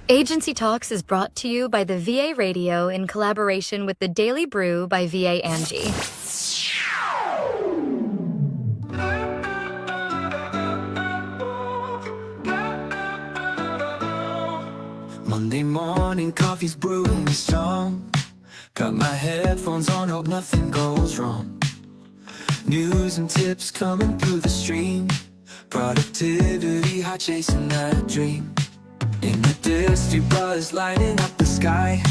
Agency Talks is brought to you by the VA Radio in collaboration with the Daily Brew by VA Angie. Monday morning, coffee's brewing strong. Got my headphones on, hope nothing goes wrong. News and tips coming through the stream. Productivity, high chasing that dream. Industry buzz lighting up the sky.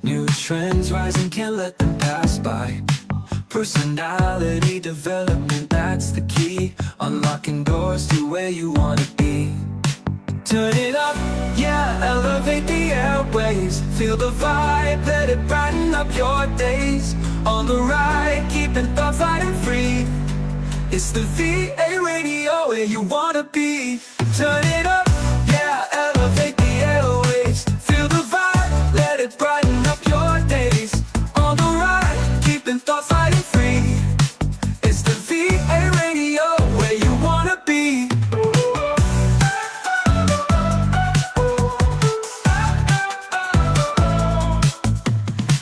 New trends rising, can't let them pass by. Personality development, that's the key. Unlocking doors to where you wanna be. Turn it up, yeah, elevate the airwaves. Feel the vibe, let it brighten up your days. On the ride, keeping thoughts light and free. It's the VA Radio where you wanna be. Turn it up, yeah, elevate the airwaves. Feel the vibe, let it brighten up your days. On the ride, keeping thoughts light and free. It's the VA Radio where you wanna be.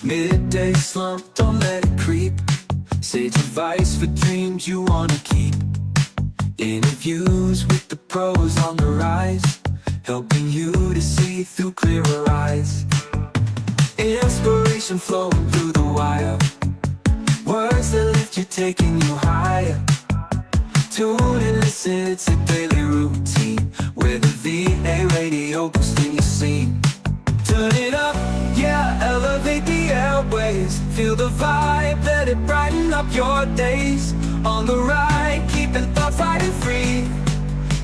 Midday slump, don't let it creep. Sage advice for dreams you wanna keep. Interviews with the pros on the rise, helping you to see through clearer eyes. Inspiration flowing through the wire. Words that lift you, taking you higher. Tune and listen, it's a daily routine, where the VA Radio boosting your scene. Turn it up, yeah, elevate the airwaves. Feel the vibe, let it brighten up your days. On the ride, keeping thoughts light and free.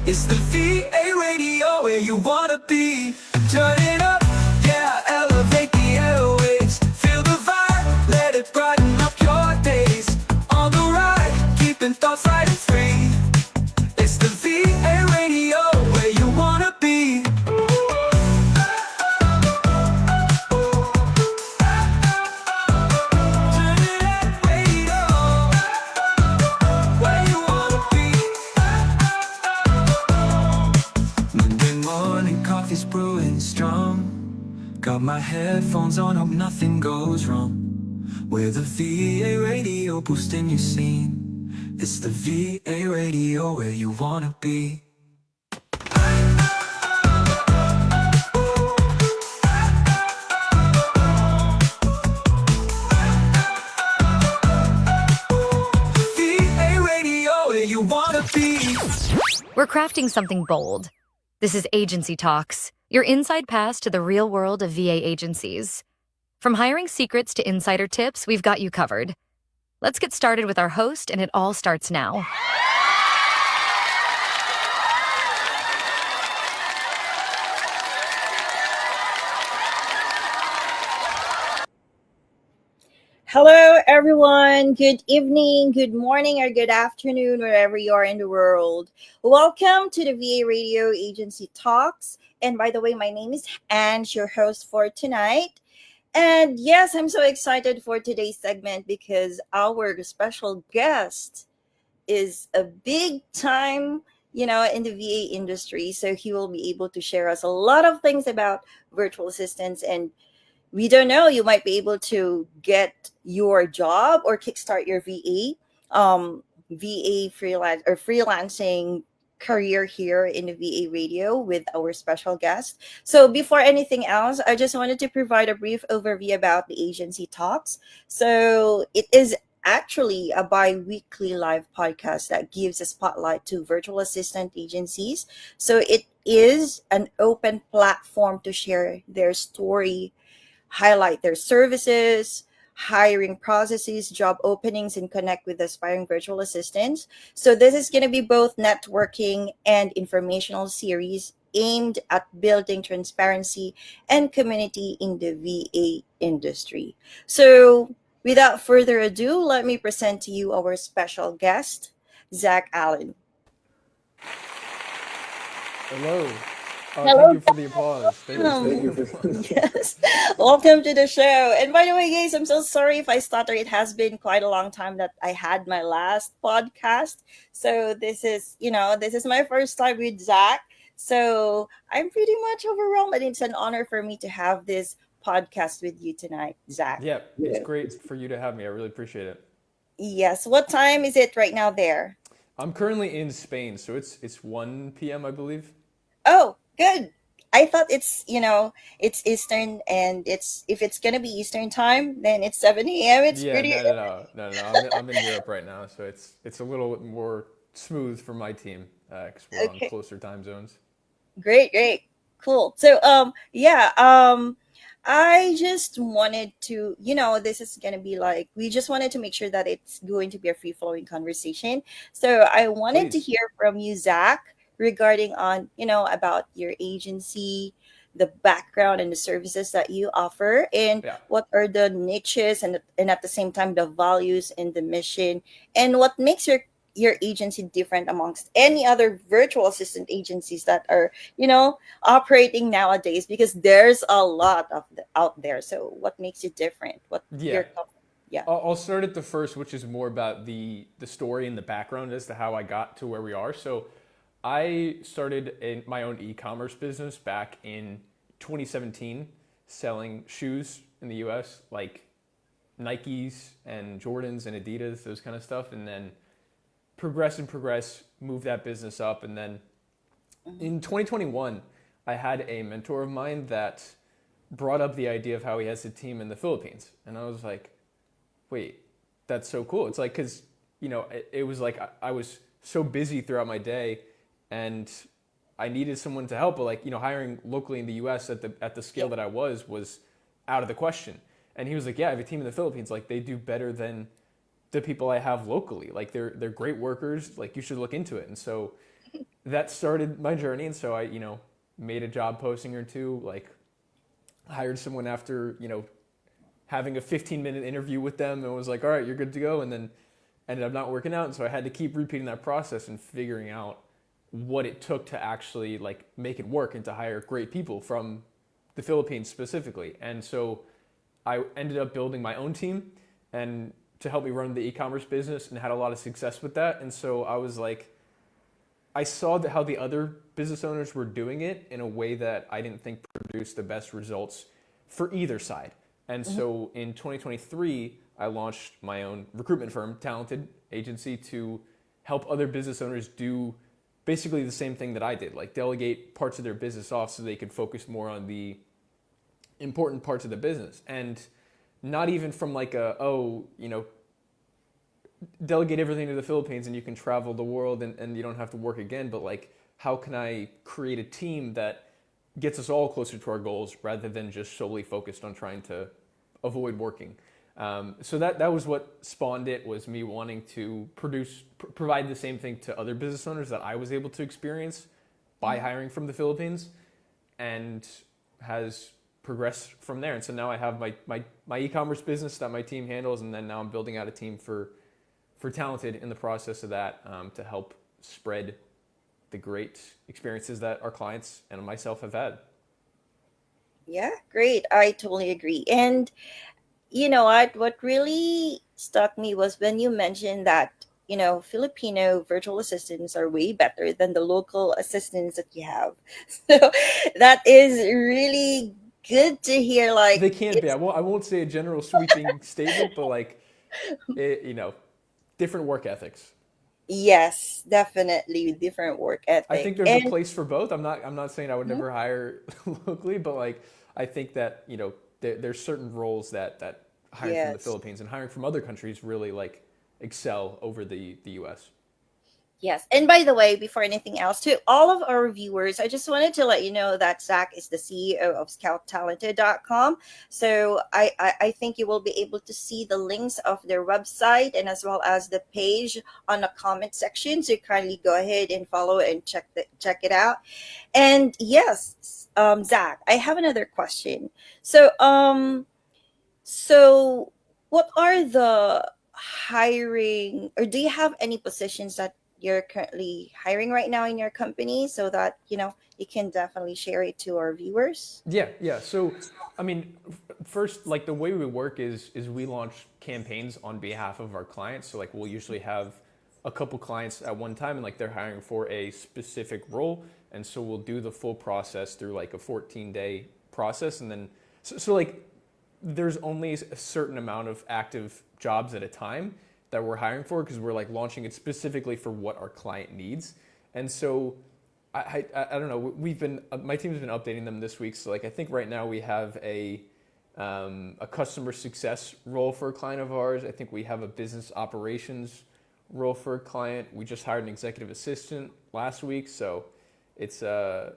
It's the VA Radio where you wanna be. Turn it up, yeah, elevate the airwaves. Feel the vibe, let it brighten up your days. On the ride, keeping thoughts light and free. It's the VA Radio where you wanna be. Coffee's brewing strong. Got my headphones on, hope nothing goes wrong. We're the VA Radio boosting your scene. It's the VA Radio where you wanna be. VA Radio where you wanna be. We're crafting something bold. This is Agency Talks, your inside pass to the real world of VA agencies. From hiring secrets to insider tips, we've got you covered. Let's get started with our host, and it all starts now. Hello, everyone. Good evening, good morning, or good afternoon, wherever you are in the world. Welcome to the VA Radio Agency Talks. And by the way, my name is Ange, your host for tonight. And yes, I'm so excited for today's segment because our special guest is a big time, in the VA industry. So he will be able to share us a lot of things about virtual assistants, and we don't know, you might be able to get your job or kickstart your VA freelancing career here in the VA Radio with our special guest. So before anything else, I just wanted to provide a brief overview about the Agency Talks. So it is actually a bi-weekly live podcast that gives a spotlight to virtual assistant agencies. So it is an open platform to share their story, highlight their services, hiring processes, job openings, and connect with aspiring virtual assistants. So this is going to be both networking and informational series aimed at building transparency and community in the VA industry. So without further ado, let me present to you our special guest, Zack Allen. Hello. Hello, Thank you for the applause. Thank you. Yes, welcome to the show. And by the way, guys, I'm so sorry if I stutter. It has been quite a long time that I had my last podcast. So this is my first time with Zack. So I'm pretty much overwhelmed, and it's an honor for me to have this podcast with you tonight, Zach. Yeah, it's great for you to have me. I really appreciate it. Yes. What time is it right now there? I'm currently in Spain, so it's 1 p.m. I believe. Oh, good. I thought it's Eastern, and it's if it's gonna be Eastern time, then it's 7 a.m. It's Yeah, pretty no. I'm in Europe right now, so it's a little more smooth for my team because we're on okay. closer time zones. Great, great. Cool. So yeah, I just wanted to, this is going to be like we just wanted to make sure that it's going to be a free-flowing conversation. So I wanted to Please. hear from you, Zach, regarding on, about your agency, the background and the services that you offer, and Yeah. what are the niches and at the same time the values and the mission, and what makes your agency different amongst any other virtual assistant agencies that are operating nowadays, because there's a lot of out there. So what makes you different? What Yeah. your yeah. I'll start at the first, which is more about the story and the background as to how I got to where we are. So, I started in my own e-commerce business back in 2017, selling shoes in the U.S. like Nikes and Jordans and Adidas, those kind of stuff, and then progress, move that business up, and then Mhm. in 2021, I had a mentor of mine that brought up the idea of how he has a team in the Philippines, and I was like, wait, that's so cool. It's like, because, it was like I was so busy throughout my day and I needed someone to help, but like, hiring locally in the US at the Yeah. scale that I was out of the question. And he was like, yeah, I have a team in the Philippines. Like they do better than the people I have locally. Like they're great workers. Like you should look into it. And so that started my journey. And so I, made a job posting or two, like hired someone after, having a 15-minute interview with them and was like, all right, you're good to go. And then ended up not working out. And so I had to keep repeating that process and figuring out what it took to actually like make it work and to hire great people from the Philippines specifically. And so I ended up building my own team and to help me run the e-commerce business and had a lot of success with that. And so I was like, I saw that how the other business owners were doing it in a way that I didn't think produced the best results for either side. And Mhm. so in 2023, I launched my own recruitment firm, Talented Agency, to help other business owners do basically the same thing that I did, like delegate parts of their business off so they could focus more on the important parts of the business. And not even from like delegate everything to the Philippines and you can travel the world and you don't have to work again, but like, how can I create a team that gets us all closer to our goals rather than just solely focused on trying to avoid working? So that was what spawned it, was me wanting to provide the same thing to other business owners that I was able to experience by Mhm. hiring from the Philippines, and has progressed from there. And so now I have my e-commerce business that my team handles, and then now I'm building out a team for Talented in the process of that, to help spread the great experiences that our clients and myself have had. Yeah, great. I totally agree. And you know what really struck me was when you mentioned that Filipino virtual assistants are way better than the local assistants that you have. So that is really good to hear. They Like can be. it's I won't say a general sweeping statement, but like, different work ethics. yes, definitely different work I ethic. think there's a And place for both. I'm not saying I would Mhm. never hire locally, but like, I think that there's certain roles that hiring from the Yes. Philippines and hiring from other countries really like excel over the U.S. Yes. And by the way, before anything else, to all of our viewers, I just wanted to let you know that Zach is the CEO of scouttalented.com. So I think you will be able to see the links of their website and as well as the page on the comment section. So kindly go ahead and follow and check it out. And yes, Zach, I have another question. So so, what are the hiring, or do you have any positions that you're currently hiring right now in your company so that, you can definitely share it to our viewers? Yeah. So, I mean, first, like the way we work is we launch campaigns on behalf of our clients. So, like, we'll usually have a couple clients at one time, and like they're hiring for a specific role, And so we'll do the full process through like a 14-day process. And then, so like there's only a certain amount of active jobs at a time that we're hiring for because we're like launching it specifically for what our client needs. And so I don't know, we've been, my team's been updating them this week. So like, I think right now we have a customer success role for a client of ours. I think we have a business operations role for a client. We just hired an executive assistant last week. So it's a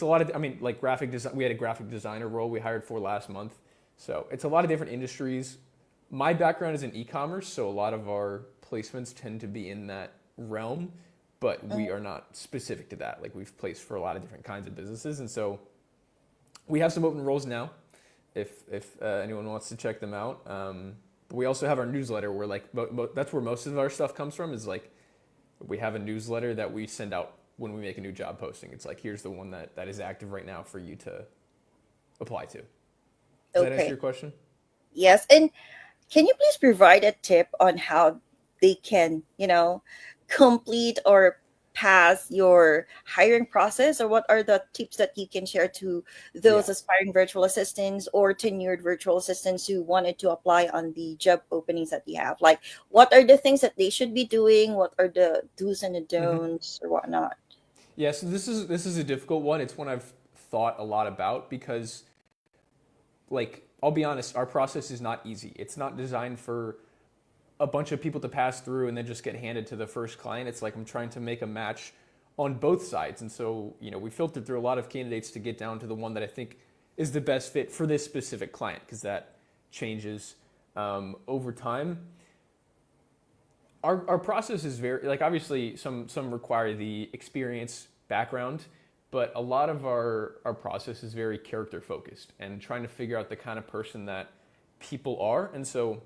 lot of, I mean, like graphic design, we had a graphic designer role we hired for last month. So it's a lot of different industries. My background is in e-commerce, so a lot of our placements tend to be in that realm, but we are not specific to that. Like we've placed for a lot of different kinds of businesses. And so we have some open roles now if anyone wants to check them out. But we also have our newsletter where like, that's where most of our stuff comes from, is like, we have a newsletter that we send out when we make a new job posting. It's like, here's the one that is active right now for you to apply to. Does that answer your question? Yes. And can you please provide a tip on how they can, complete or pass your hiring process, or what are the tips that you can share to those aspiring virtual assistants or tenured virtual assistants who wanted to apply on the job openings that you have? Like, what are the things that they should be doing? What are the do's and the don'ts or whatnot? Yeah, so this is a difficult one. It's one I've thought a lot about because, like, I'll be honest, our process is not easy. It's not designed for a bunch of people to pass through and then just get handed to the first client. It's like I'm trying to make a match on both sides. And so, we filtered through a lot of candidates to get down to the one that I think is the best fit for this specific client, because that changes over time. Our process is very, like, obviously some require the experience background, but a lot of our process is very character focused and trying to figure out the kind of person that people are. And so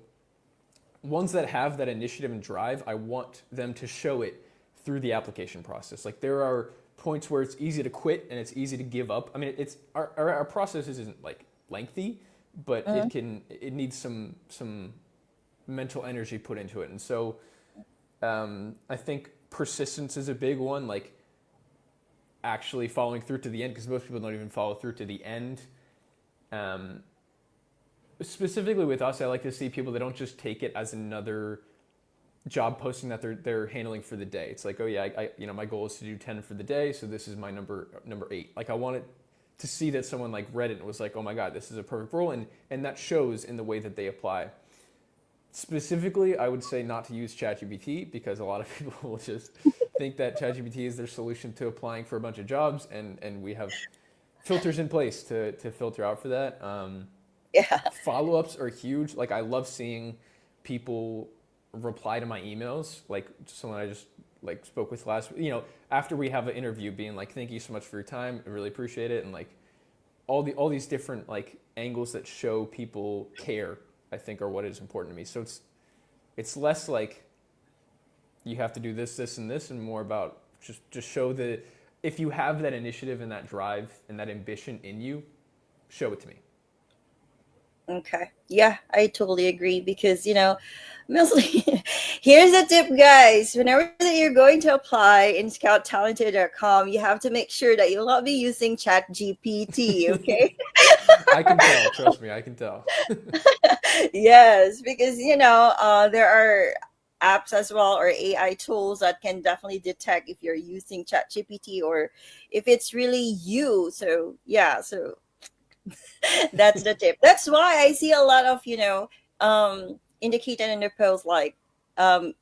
ones that have that initiative and drive, I want them to show it through the application process. Like, there are points where it's easy to quit and it's easy to give up. I mean, it's our process isn't like lengthy, but it needs some mental energy put into it. And so I think persistence is a big one, like actually following through to the end, because most people don't even follow through to the end. Specifically with us, I like to see people that don't just take it as another job posting that they're handling for the day. It's like, oh yeah, I my goal is to do 10 for the day, so this is my number 8. Like, I wanted to see that someone like read it and was like, oh my God, this is a perfect role, and that shows in the way that they apply. Specifically, I would say not to use ChatGPT, because a lot of people will just think that ChatGPT is their solution to applying for a bunch of jobs, and we have filters in place to filter out for that. Follow-ups are huge. Like, I love seeing people reply to my emails, like someone I just like spoke with last week, after we have an interview, being like, thank you so much for your time, I really appreciate it. And like all these different like angles that show people care, I think, are what is important to me. So it's less like you have to do this, this, and this, and more about just show that if you have that initiative and that drive and that ambition in you, show it to me. Okay. Yeah, I totally agree, because, mostly, here's a tip, guys. Whenever that you're going to apply in scouttalented.com, you have to make sure that you'll not be using ChatGPT, okay? I can tell. Trust me, I can tell. Yes, because, there are apps as well, or AI tools that can definitely detect if you're using ChatGPT or if it's really you. So, yeah, so that's the tip. That's why I see a lot of, indicated in the post, like,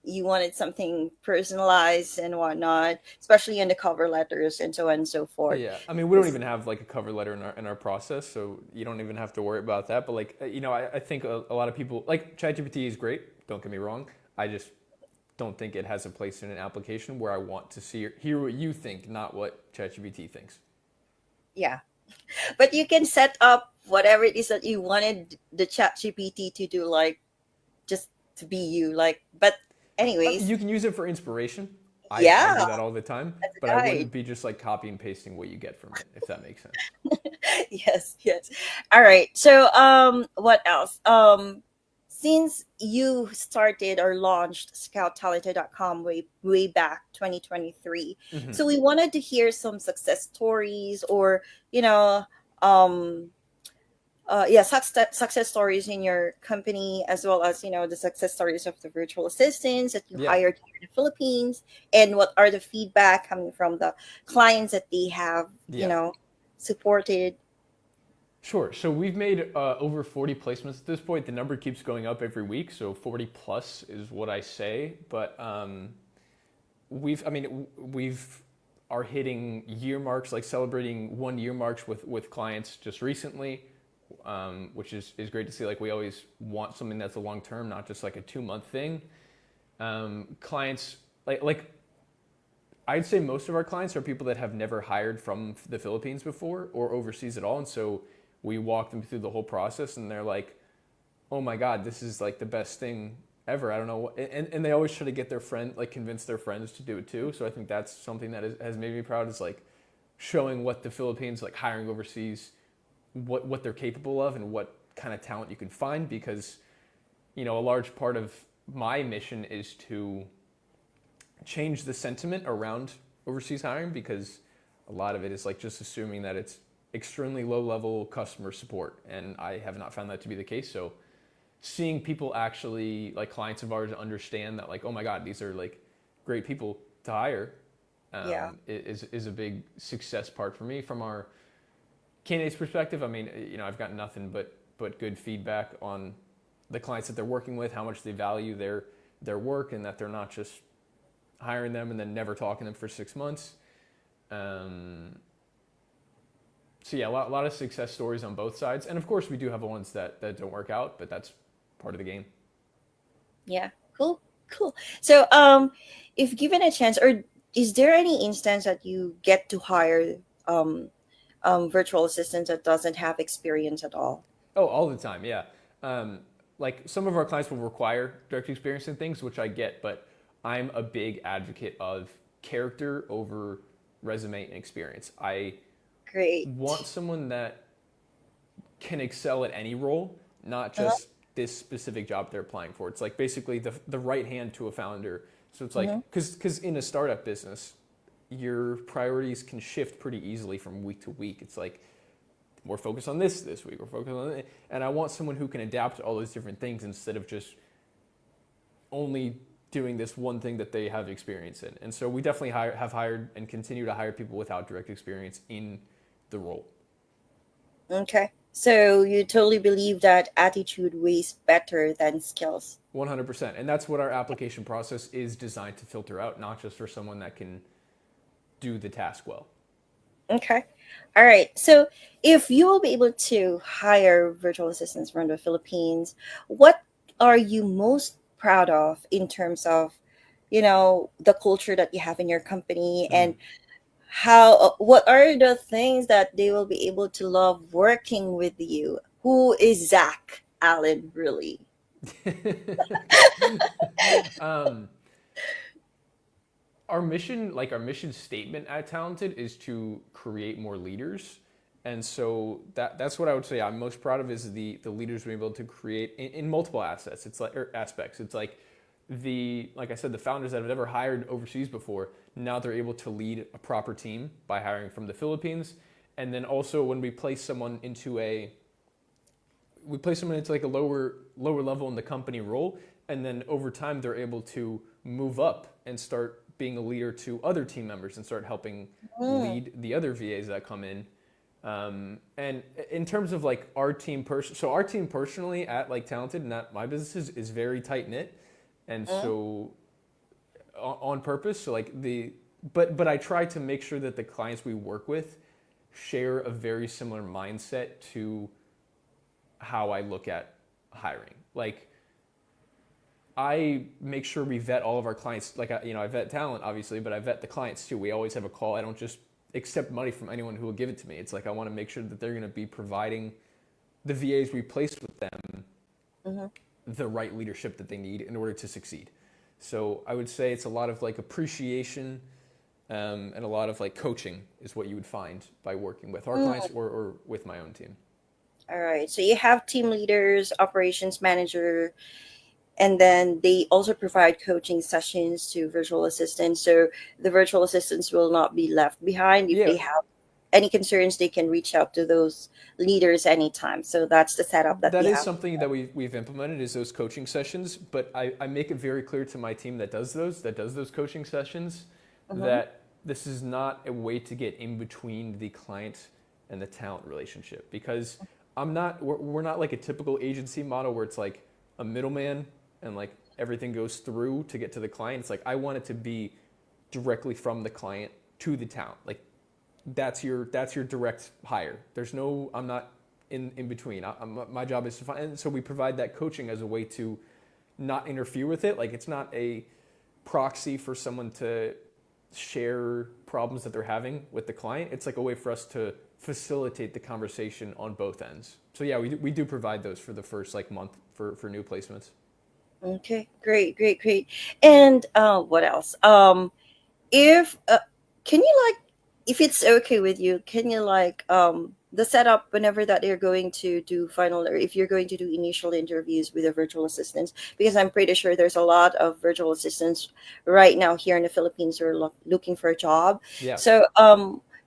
you wanted something personalized and whatnot, especially in the cover letters and so on and so forth. Yeah, I mean, we don't even have like a cover letter in our process, so you don't even have to worry about that. But like, I think a lot of people, like, ChatGPT is great. Don't get me wrong. I just don't think it has a place in an application where I want to hear what you think, not what ChatGPT thinks. Yeah. But you can set up whatever it is that you wanted the ChatGPT to do, like, just to be you. Like, but anyways, you can use it for inspiration. I do that all the time, but I wouldn't be just like copy and pasting what you get from it, if that makes sense. Yes. All right. So, what else? since you started or launched scouttalented.com way back 2023, Hmm. so we wanted to hear some success stories, or you know um yeah, success stories in your company, as well as the success stories of the virtual assistants that you Yeah, hired here in the Philippines, and what are the feedback coming from the clients that they have yeah. supported. Sure. So we've made over 40 placements at this point. The number keeps going up every week, so 40 plus is what I say. But we've are hitting year marks, like celebrating 1 year marks with clients just recently, which is great to see. Like we always want something that's a long term, not just like a 2 month thing. Clients like I'd say most of our clients are people that have never hired from the Philippines before or overseas at all, and so we walk them through the whole process, and they're like, "Oh my God, this is like the best thing ever." I don't know, and they always try to get their friend, like convince their friends to do it too. So I think that's something that has made me proud, is like showing what the Philippines, like hiring overseas, what they're capable of and what kind of talent you can find, because a large part of my mission is to change the sentiment around overseas hiring, because a lot of it is like just assuming that it's extremely low level customer support, and I have not found that to be the case. So seeing people actually, like clients of ours, understand that, like, oh my God, these are like great people to hire, Yeah. is a big success part for me from our candidates perspective. I mean, I've gotten nothing but good feedback on the clients that they're working with, how much they value their work, and that they're not just hiring them and then never talking to them for 6 months. Um, so yeah, a lot of success stories on both sides, and of course we do have ones that don't work out, but that's part of the game. Yeah. Cool. Cool. So if given a chance, or is there any instance that you get to hire um virtual assistants that doesn't have experience at all? Oh, all the time, yeah. Um, like some of our clients will require direct experience in things, which I get, but I'm a big advocate of character over resume and experience. I want Great. someone that can excel at any role, not Uh-huh. just this specific job they're applying for. It's like basically the right hand to a founder. So it's Mm-hmm. like, because in a startup business, your priorities can shift pretty easily from week to week. It's like, we're focused on this week, we're focused on that. And I want someone who can adapt to all those different things instead of just only doing this one thing that they have experience in. And so we definitely have hired and continue to hire people without direct experience in the role. Okay. So you totally believe that attitude weighs better than skills. 100%. And that's what our application process is designed to filter out, not just for someone that can do the task well. Okay. All right. So if you will be able to hire virtual assistants from the Philippines, what are you most proud of in terms of, the culture that you have in your company, and what are the things that they will be able to love working with you? Who is Zack Allen really? um, our mission statement at Talented is to create more leaders. And so that's what I would say I'm most proud of, is the leaders we're able to create in multiple assets. It's like, or aspects. It's like like I said, the founders that have never hired overseas before, now they're able to lead a proper team by hiring from the Philippines. And then also when we place someone into like a lower level in the company role, and then over time they're able to move up and start being a leader to other team members and start helping Mm, lead the other VAs that come in. And in terms of like our team so our team personally at like Talented, not my business, is very tight knit, and mm, so on purpose. So like but I try to make sure that the clients we work with share a very similar mindset to how I look at hiring. Like I make sure we vet all of our clients. Like I vet talent obviously, but I vet the clients too. We always have a call. I don't just accept money from anyone who will give it to me. It's like I want to make sure that they're going to be providing the VAs we place with them mhm. the right leadership that they need in order to succeed. So I would say it's a lot of like appreciation, and a lot of like coaching is what you would find by working with our clients, or with my own team. All right. So you have team leaders, operations manager, and then they also provide coaching sessions to virtual assistants. So the virtual assistants will not be left behind. If Yeah, they have any concerns, they can reach out to those leaders anytime. So that's the setup that that we is have. something that we've implemented is those coaching sessions, but I make it very clear to my team that does those coaching sessions, Mm-hmm. that this is not a way to get in between the client and the talent relationship, because we're not like a typical agency model where it's like a middleman and like everything goes through to get to the client. It's like I want it to be directly from the client to the talent. Like that's your direct hire. There's no, I'm not in between. My job is to find, and so we provide that coaching as a way to not interfere with it. Like it's not a proxy for someone to share problems that they're having with the client. It's like a way for us to facilitate the conversation on both ends. So yeah, we do provide those for the first like month for new placements. Okay, great, great, great. And what else? If can you like, if it's okay with you, can you like the setup whenever that you're going to do final, or if you're going to do initial interviews with the virtual assistants, because I'm pretty sure there's a lot of virtual assistants right now here in the Philippines who are looking for a job. Yeah. So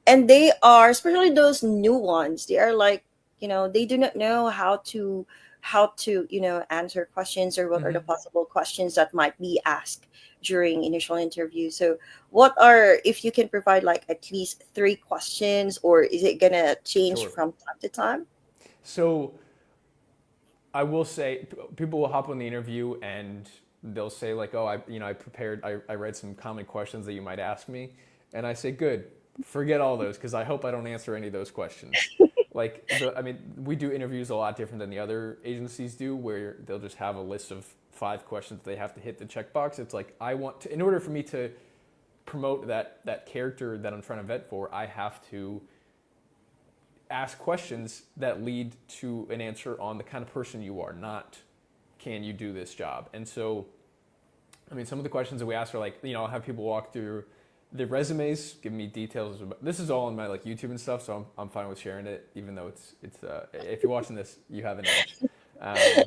and they are, especially those new ones, they are like, they do not know how to answer questions, or what are the Hmm. possible questions that might be asked during initial interview. So what are, if you can provide like at least three questions, or is it gonna change Sure. from time to time? So I will say people will hop on the interview and they'll say like, oh, I prepared, I read some common questions that you might ask me, and I say, good, forget all those because I hope I don't answer any of those questions. Like I mean, we do interviews a lot different than the other agencies do, where they'll just have a list of 5 questions they have to hit the checkbox. It's like I want to, in order for me to promote that character that I'm trying to vet for, I have to ask questions that lead to an answer on the kind of person you are, not can you do this job. And so, I mean, some of the questions that we ask are like, I'll have people walk through their resumes, give me details about, this is all on my like YouTube and stuff, so I'm fine with sharing it, even though it's if you're watching this, you have an edge. Um,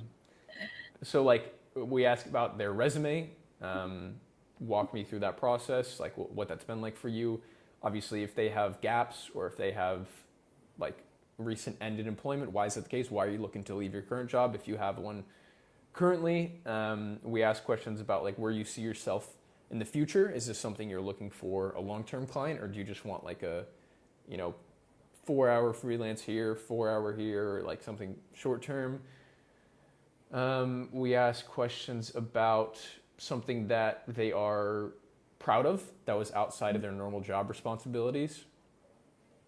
so like we ask about their resume, walk me through that process, like what that's been like for you. Obviously, if they have gaps or if they have like recent ended employment, why is that the case? Why are you looking to leave your current job if you have one currently? We ask questions about like where you see yourself in the future. Is this something you're looking for a long-term client, or do you just want like a, 4-hour freelance here, 4-hour here, or like something short-term? We ask questions about something that they are proud of that was outside of their normal job responsibilities,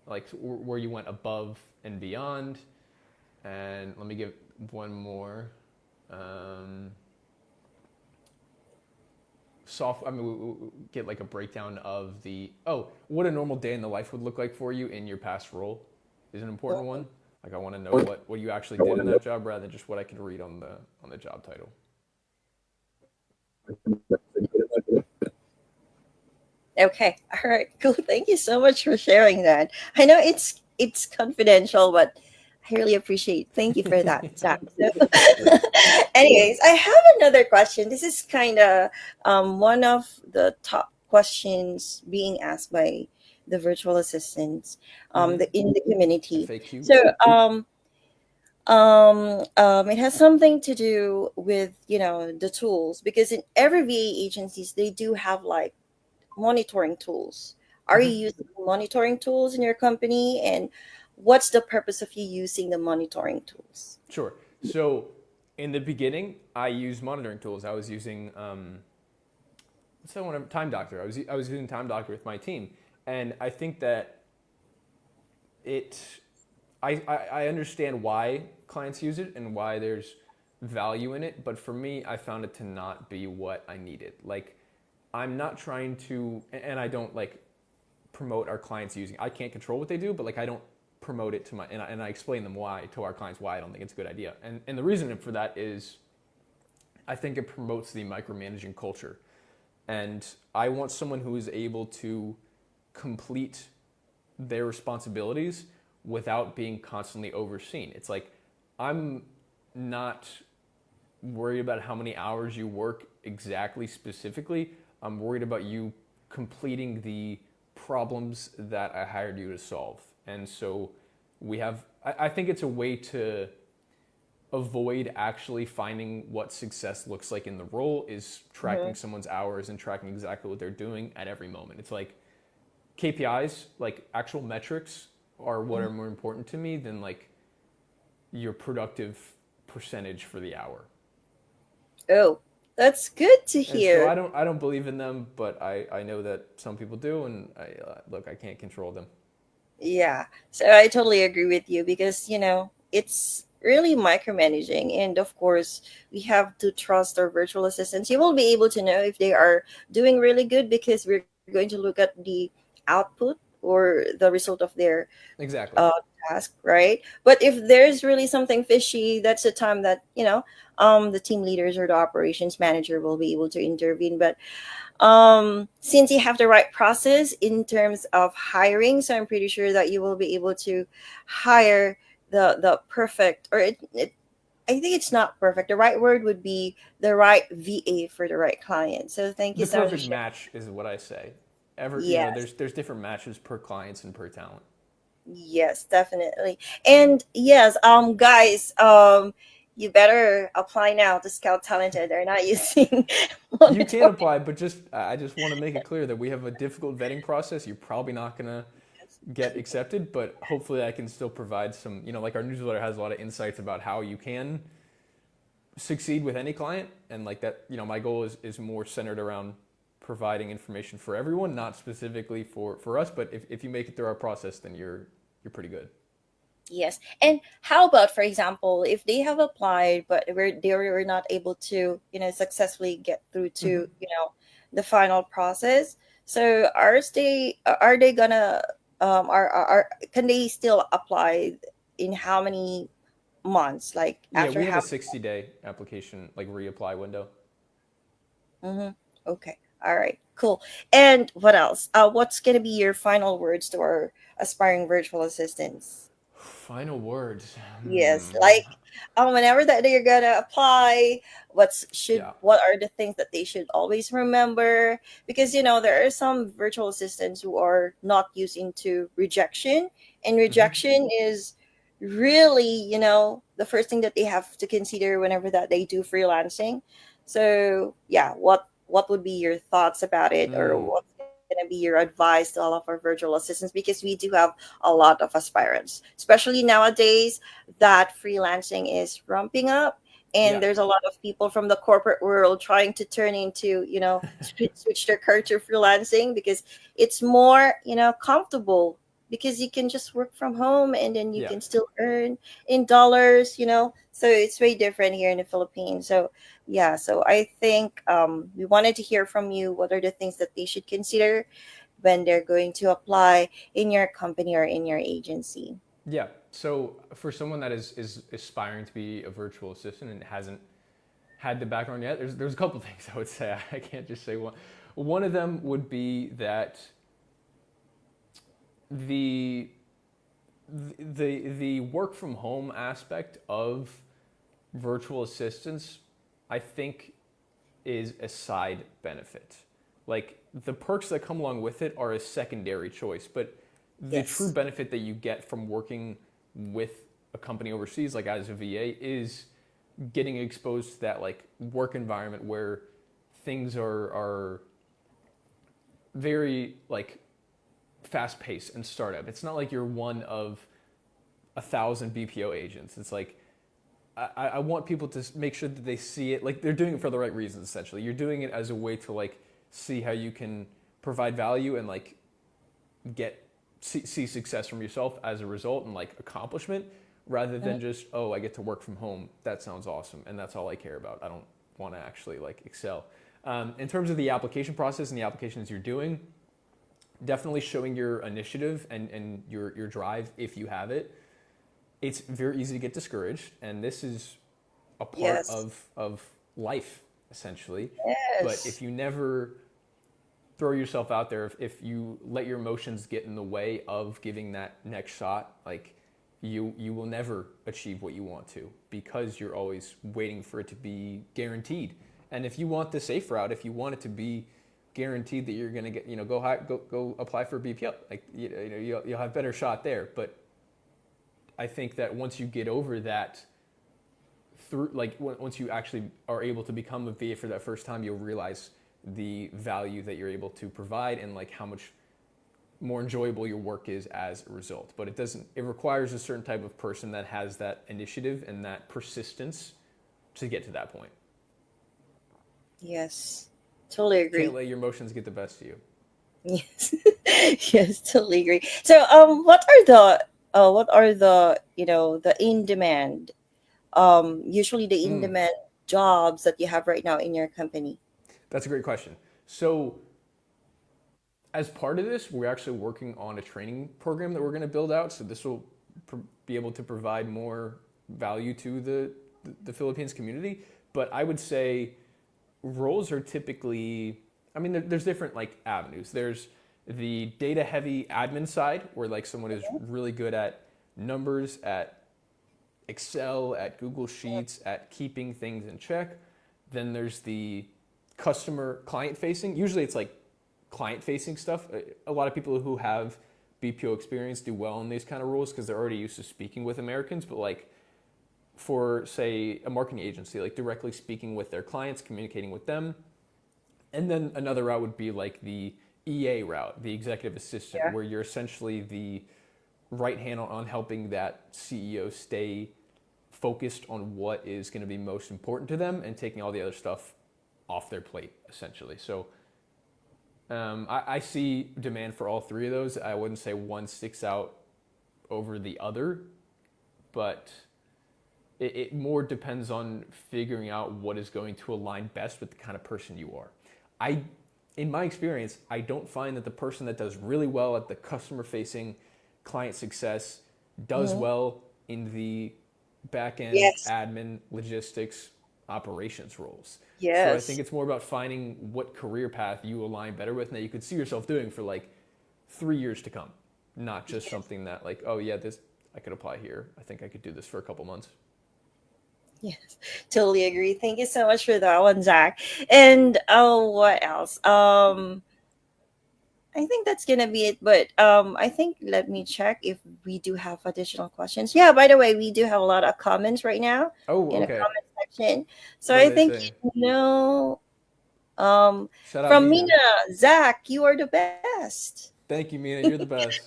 like where you went above and beyond. And let me give one more. I mean, we get like a breakdown of what a normal day in the life would look like for you in your past role is an important one. Like I want to know what you actually did in that job rather than just what I could read on the job title. Okay, all right, cool. Thank you so much for sharing that. I know it's confidential, but I really appreciate. Thank you for that, Zach. So, anyways, I have another question. This is kind of one of the top questions being asked by the virtual assistants Mm-hmm. in the community. FAQ. So it has something to do with the tools, because in every VA agencies they do have like monitoring tools. Are you Mm-hmm. using monitoring tools in your company, and what's the purpose of you using the monitoring tools? Sure. So in the beginning, I used monitoring tools. I was using Time Doctor. I was using Time Doctor with my team, and I think that it. I understand why clients use it and why there's value in it, but for me, I found it to not be what I needed. Like, I'm not trying to, and I don't like promote our clients using. I can't control what they do, but like I don't promote it to and I explain them why to our clients why I don't think it's a good idea. And the reason for that is I think it promotes the micromanaging culture. And I want someone who is able to complete their responsibilities without being constantly overseen. It's like I'm not worried about how many hours you work exactly specifically. I'm worried about you completing the problems that I hired you to solve. And so I think it's a way to avoid actually finding what success looks like in the role is tracking Mhm. someone's hours and tracking exactly what they're doing at every moment. It's like KPIs, like actual metrics, are what are more important to me than like your productive percentage for the hour. Oh, that's good to And so hear. I don't believe in them, but I know that some people do, and look, I can't control them. Yeah. So I totally agree with you because, it's really micromanaging. And of course, we have to trust our virtual assistants. You will be able to know if they are doing really good because we're going to look at the output or the result of their Exactly. uh, task, right? But if there's really something fishy, that's the time that, the team leaders or the operations manager will be able to intervene. But since you have the right process in terms of hiring, so I'm pretty sure that you will be able to hire the perfect, or I think it's not perfect, the right word would be the right VA for the right client. So thank you The so much for perfect sharing. match is what I say. Yes. There's different matches per clients and per talent. Yes, definitely. And yes, guys, you better apply now to Scout Talented. They're not using You can monitoring. apply, but I just want to make it clear that we have a difficult vetting process. You're probably not gonna get accepted, but hopefully I can still provide some. Like our newsletter has a lot of insights about how you can succeed with any client, and like that. My goal is more centered around providing information for everyone, not specifically for us. But if you make it through our process, then you're pretty good. Yes. And how about, for example, if they have applied, but they were not able to, successfully get through to, the final process. So are they gonna, can they still apply in how many months? Like Yeah, after we have how a 60-day application like reapply window. Mm-hmm. Okay. All right. Cool. And what else? What's gonna be your final words to our aspiring virtual assistants? Final words. Yes, like whenever that they're gonna apply, Yeah. what are the things that they should always remember? Because there are some virtual assistants who are not used into rejection, and rejection is really the first thing that they have to consider whenever that they do freelancing. So yeah, what would be your thoughts about it, or Mm. what's gonna be your advice to all of our virtual assistants? Because we do have a lot of aspirants, especially nowadays that freelancing is ramping up, and Yeah. there's a lot of people from the corporate world trying to turn into switch their career to freelancing because it's more comfortable, because you can just work from home and then you Yeah. can still earn in dollars, so it's way different here in the Philippines. So yeah, so I think we wanted to hear from you, what are the things that they should consider when they're going to apply in your company or in your agency. Yeah. So for someone that is aspiring to be a virtual assistant and hasn't had the background yet, there's a couple things I would say. I can't just say one. One of them would be that the the work from home aspect of virtual assistants, I think, is a side benefit. Like the perks that come along with it are a secondary choice, but the true Yes. benefit that you get from working with a company overseas, like as a VA, is getting exposed to that like work environment where things are very like fast paced and startup. It's not like you're one of 1,000 BPO agents. It's like I want people to make sure that they see it like they're doing it for the right reasons. Essentially, you're doing it as a way to like see how you can provide value and like see success from yourself as a result and like accomplishment, rather than just, oh, I get to work from home. That sounds awesome, and that's all I care about. I don't want to actually like excel. In terms of the application process and the applications you're doing, definitely showing your initiative and your drive if you have it. It's very easy to get discouraged, and this is a part Yes. of life essentially. But Yes. if you never throw yourself out there, if you let your emotions get in the way of giving that next shot, like you will never achieve what you want to, because you're always waiting for it to be guaranteed. And if you want the safe route, if you want it to be guaranteed that you're going to get, go apply for a BPL, like, you'll have better shot there. But I think that once you get over that, once you actually are able to become a VA for that first time, you'll realize the value that you're able to provide, and like how much more enjoyable your work is as a result. But it requires a certain type of person that has that initiative and that persistence to get to that point. Yes, totally agree. Can't let your emotions get the best of you. Yes, yes, totally agree. So, what are the the in demand, usually the in demand jobs that you have right now in your company? That's a great question. So, as part of this, we're actually working on a training program that we're going to build out. So this will be able to provide more value to the Philippines community. But I would say roles are typically, I mean, there's different like avenues. There's the data heavy admin side, where like someone is really good at numbers, at Excel, at Google Sheets, at keeping things in check. Then there's the customer client facing. Usually it's like client facing stuff. A lot of people who have BPO experience do well in these kind of roles because they're already used to speaking with Americans. But like for, say, a marketing agency, like directly speaking with their clients, communicating with them. And then another route would be like the EA route, the executive assistant, where you're essentially the right hand on helping that CEO stay focused on what is going to be most important to them and taking all the other stuff off their plate, essentially. So I see demand for all three of those. I wouldn't say one sticks out over the other, but it more depends on figuring out what is going to align best with the kind of person you are. In my experience, I don't find that the person that does really well at the customer-facing client success does well in the back-end admin, logistics, operations roles. Yes. So I think it's more about finding what career path you align better with and that you could see yourself doing for like 3 years to come, not just something that like, oh yeah, this I could apply here. I think I could do this for a couple months. Yes, totally agree. Thank you so much for that one, Zach. And what else? I think that's gonna be it. But I think let me check if we do have additional questions. Yeah, by the way, we do have a lot of comments right now in the comment section. So What I do they think say? Shout out from Mina. Mina, Zach, you are the best. Thank you, Mina. You're the best.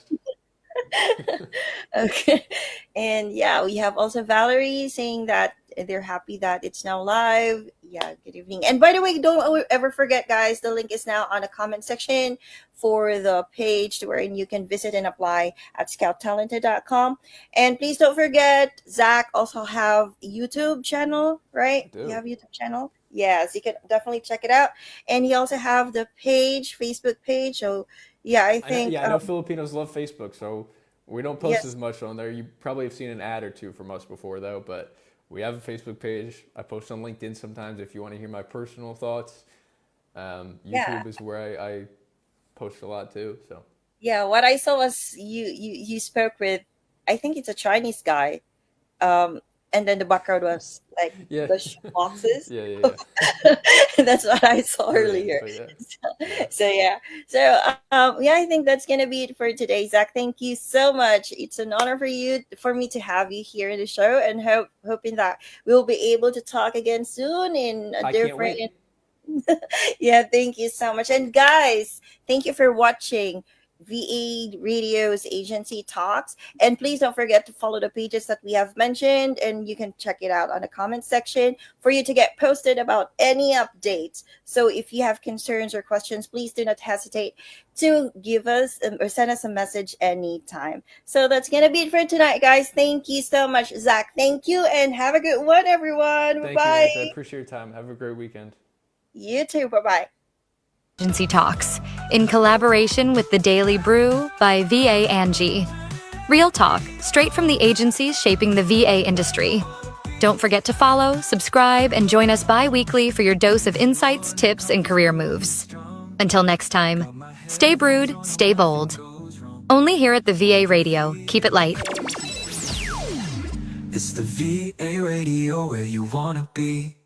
Okay. And yeah, we have also Valerie saying that they're happy that it's now live. Yeah, good evening. And by the way, don't ever forget, guys, the link is now on the comment section for the page wherein you can visit and apply at scouttalented.com. And please don't forget, Zach also have YouTube channel, right? I do. You have YouTube channel? Yes, you can definitely check it out. And he also have the page, Facebook page. So yeah, I think I know Filipinos love Facebook, so we don't post as much on there. You probably have seen an ad or two from us before, though, but we have a Facebook page. I post on LinkedIn sometimes if you want to hear my personal thoughts. YouTube is where I post a lot, too. So yeah, what I saw was you spoke with, I think it's a Chinese guy. And then the background was like the boxes. That's what I saw earlier. So I think that's gonna be it for today, Zach. Thank you so much. It's an honor for me to have you here in the show, and hoping that we'll be able to talk again soon in a different. Yeah, thank you so much. And guys, thank you for watching VA Radio's Agency Talks. And please don't forget to follow the pages that we have mentioned, and you can check it out on the comment section for you to get posted about any updates. So if you have concerns or questions, please do not hesitate to give us or send us a message anytime. So that's going to be it for tonight, guys. Thank you so much, Zach. Thank you, and have a good one, everyone. Thank Bye-bye. you, I appreciate your time. Have a great weekend. You too. Bye-bye. Agency Talks, in collaboration with The Daily Brew by VA Angie. Real talk, straight from the agencies shaping the VA industry. Don't forget to follow, subscribe, and join us bi-weekly for your dose of insights, tips, and career moves. Until next time, stay brewed, stay bold. Only here at the VA Radio. Keep it light. It's the VA radio where you wanna be.